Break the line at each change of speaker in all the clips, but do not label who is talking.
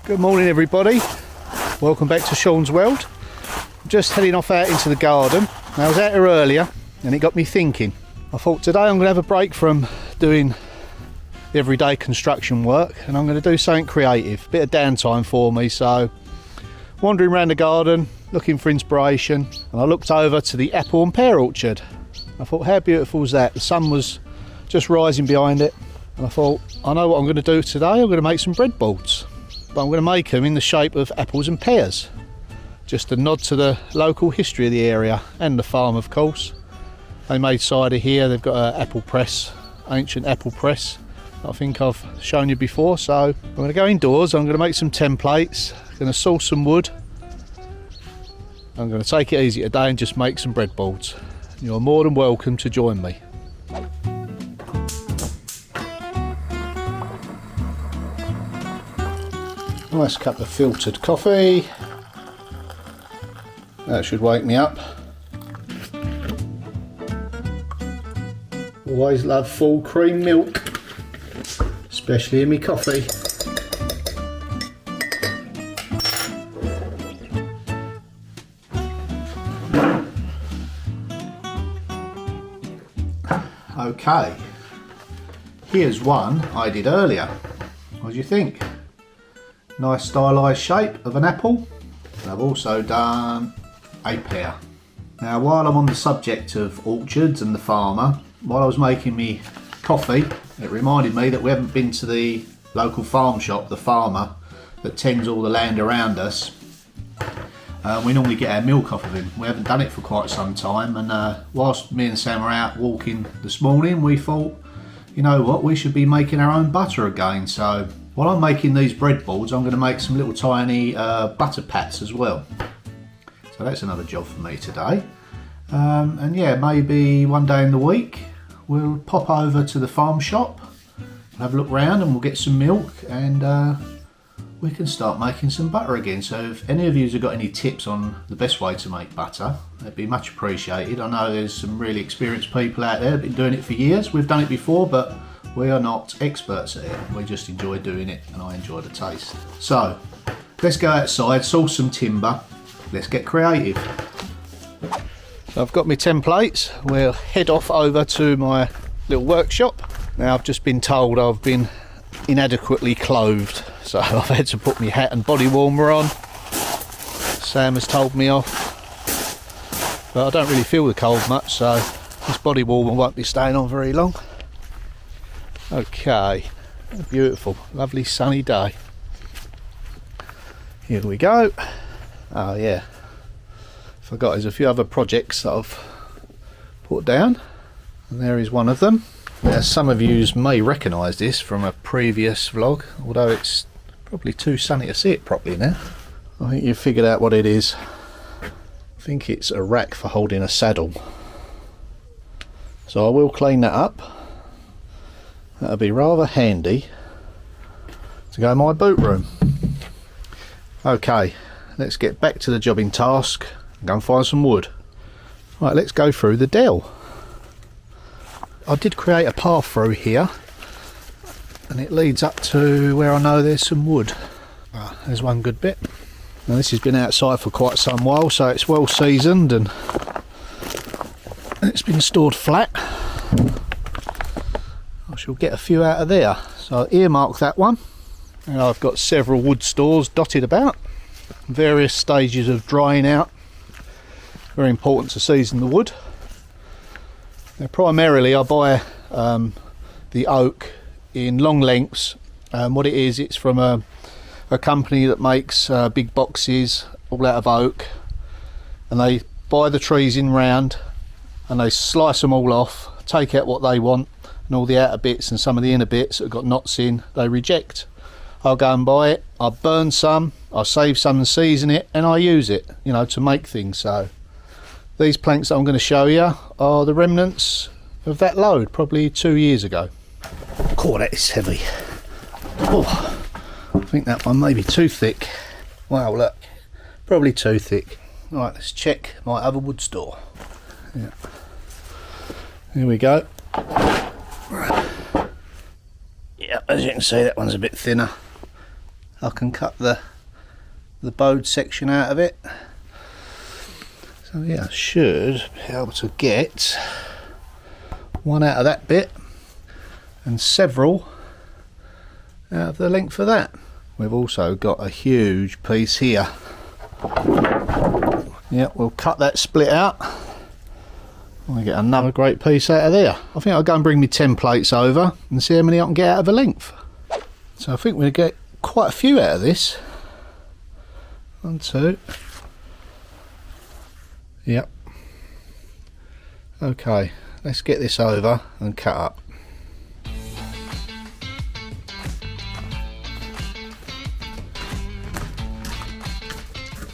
Good morning everybody, welcome back to Sean's World. I'm just heading off out into the garden. Now, I was out here earlier and it got me thinking. I thought today I'm going to have a break from doing the everyday construction work and I'm going to do something creative, bit of downtime for me. So wandering around the garden looking for inspiration, and I looked over to the apple and pear orchard. I thought, how beautiful is that? The sun was just rising behind it and I thought, I know what I'm going to do today. I'm going to make some bread balls. But I'm going to make them in the shape of apples and pears. Just a nod to the local history of the area and the farm, of course. They made cider here. They've got an apple press, ancient apple press. I think I've shown you before. So I'm going to go indoors. I'm going to make some templates. I'm going to source some wood. I'm going to take it easy today and just make some bread balls. You're more than welcome to join me. Nice cup of filtered coffee. That should wake me up. Always love full cream milk, especially in my coffee. Okay, here's one I did earlier. What do you think? Nice stylised shape of an apple. And I've also done a pear. Now, while I'm on the subject of orchards and the farmer, while I was making me coffee, it reminded me that we haven't been to the local farm shop, the farmer that tends all the land around us. We normally get our milk off of him. We haven't done it for quite some time, and whilst me and Sam were out walking this morning, we thought, you know what, we should be making our own butter again. So while I'm making these bread balls, I'm going to make some little tiny butter pats as well. So that's another job for me today. And yeah, maybe one day in the week we'll pop over to the farm shop, have a look round, and we'll get some milk, and we can start making some butter again. So if any of you have got any tips on the best way to make butter, that'd be much appreciated. I know there's some really experienced people out there that have been doing it for years. We've done it before, but we are not experts at it. We just enjoy doing it, and I enjoy the taste. So let's go outside, source some timber. Let's get creative. So I've got my templates. We'll head off over to my little workshop. Now, I've just been told I've been inadequately clothed, so I've had to put my hat and body warmer on. Sam has told me off, but I don't really feel the cold much, so this body warmer won't be staying on very long. Okay, beautiful, lovely sunny day. Here we go. Oh yeah, forgot there's a few other projects that I've put down, and there is one of them. Now, some of you may recognise this from a previous vlog, although it's probably too sunny to see it properly now. I think you've figured out what it is. I think it's a rack for holding a saddle. So I will clean that up. That'll be rather handy to go in my boot room. Okay, let's get back to the jobbing task and go and find some wood. Right, let's go through the dell. I did create a path through here, and it leads up to where I know there's some wood. There's one good bit. Now, this has been outside for quite some while, so it's well seasoned and it's been stored flat. I shall get a few out of there. So I'll earmark that one. And I've got several wood stores dotted about, various stages of drying out. Very important to season the wood. Now, primarily I buy the oak in long lengths. What it is, it's from a company that makes big boxes all out of oak, and they buy the trees in round and they slice them all off, take out what they want, and all the outer bits and some of the inner bits that have got knots in they reject. I'll go and buy it, I burn some, I save some and season it, and I use it, you know, to make things. So these planks that I'm going to show you are the remnants of that load, probably 2 years ago. Oh, that is heavy. Oh, I think that one may be too thick. Wow, look, probably too thick. Right, let's check my other wood store. Yeah. Here we go. Yeah, as you can see, that one's a bit thinner. I can cut the bowed section out of it. So yeah, I should be able to get one out of that bit and several out of the length of that. We've also got a huge piece here. Yeah, we'll cut that split out. I'll get another great piece out of there. I think I'll go and bring my templates over and see how many I can get out of a length. So I think we'll get quite a few out of this. 1, 2. Yep. Okay, let's get this over and cut up.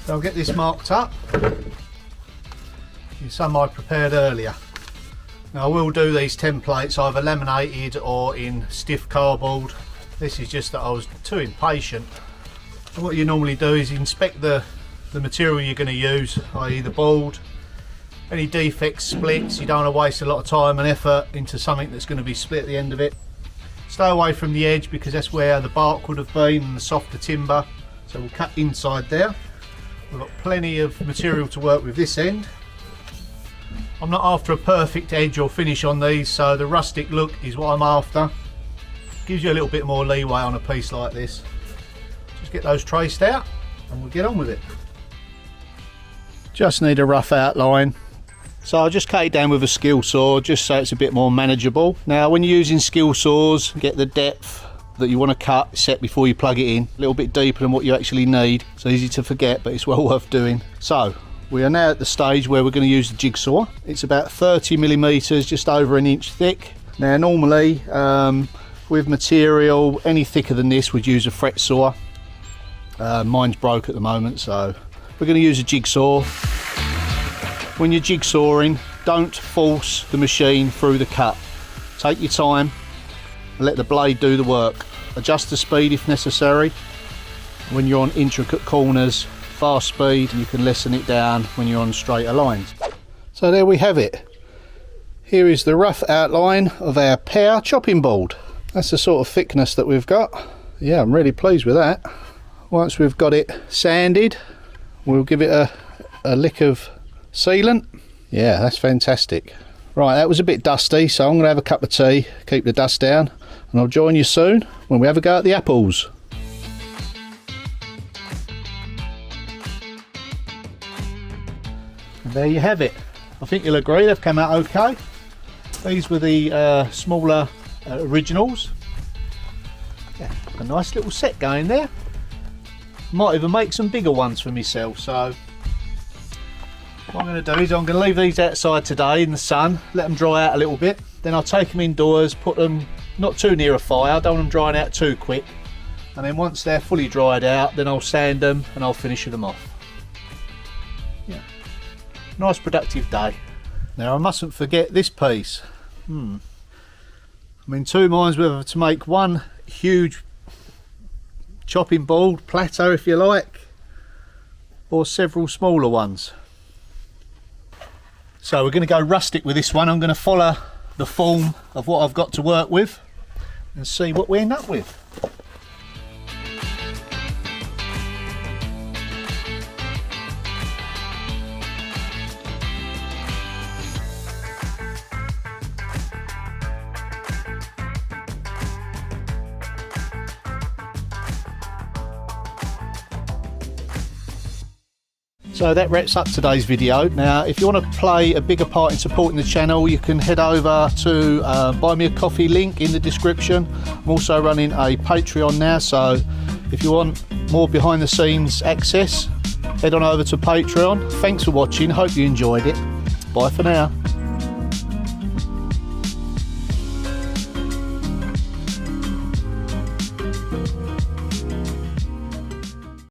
So I'll get this marked up. Some I prepared earlier. Now I will do these templates either laminated or in stiff cardboard. This is just that I was too impatient. And what you normally do is inspect the material you're going to use, i.e. the board, any defects, splits. You don't want to waste a lot of time and effort into something that's going to be split at the end of it. Stay away from the edge because that's where the bark would have been and the softer timber. So we'll cut inside there. We've got plenty of material to work with this end. I'm not after a perfect edge or finish on these, so the rustic look is what I'm after. Gives you a little bit more leeway on a piece like this. Just get those traced out and we'll get on with it. Just need a rough outline. So I'll just cut it down with a skill saw just so it's a bit more manageable. Now when you're using skill saws, get the depth that you want to cut set before you plug it in. A little bit deeper than what you actually need. It's easy to forget, but it's well worth doing. So we are now at the stage where we're going to use the jigsaw. It's about 30mm, just over an inch thick. Now normally with material any thicker than this would use a fret saw. Mine's broke at the moment, so we're going to use a jigsaw. When you're jigsawing, don't force the machine through the cut. Take your time and let the blade do the work. Adjust the speed if necessary. When you're on intricate corners, fast speed, and you can lessen it down when you're on straighter lines. So there we have it. Here is the rough outline of our pear chopping board. That's the sort of thickness that we've got. Yeah, I'm really pleased with that. Once we've got it sanded, we'll give it a lick of sealant. Yeah, that's fantastic. Right, that was a bit dusty, so I'm going to have a cup of tea, keep the dust down, and I'll join you soon when we have a go at the apples. And there you have it. I think you'll agree they've come out okay. These were the smaller originals. Yeah, a nice little set going there. Might even make some bigger ones for myself. So what I'm going to do is I'm going to leave these outside today in the sun, let them dry out a little bit. Then I'll take them indoors, put them not too near a fire, I don't want them drying out too quick. And then once they're fully dried out, then I'll sand them and I'll finish them off. Yeah, nice productive day. Now I mustn't forget this piece. I'm in two minds whether to make one huge chopping board, plateau if you like, or several smaller ones. So we're going to go rustic with this one. I'm going to follow the form of what I've got to work with and see what we end up with. So that wraps up today's video. Now if you want to play a bigger part in supporting the channel, you can head over to buy me a coffee link in the description. I'm also running a Patreon now, so if you want more behind the scenes access, head on over to Patreon. Thanks for watching, hope you enjoyed it. Bye for now.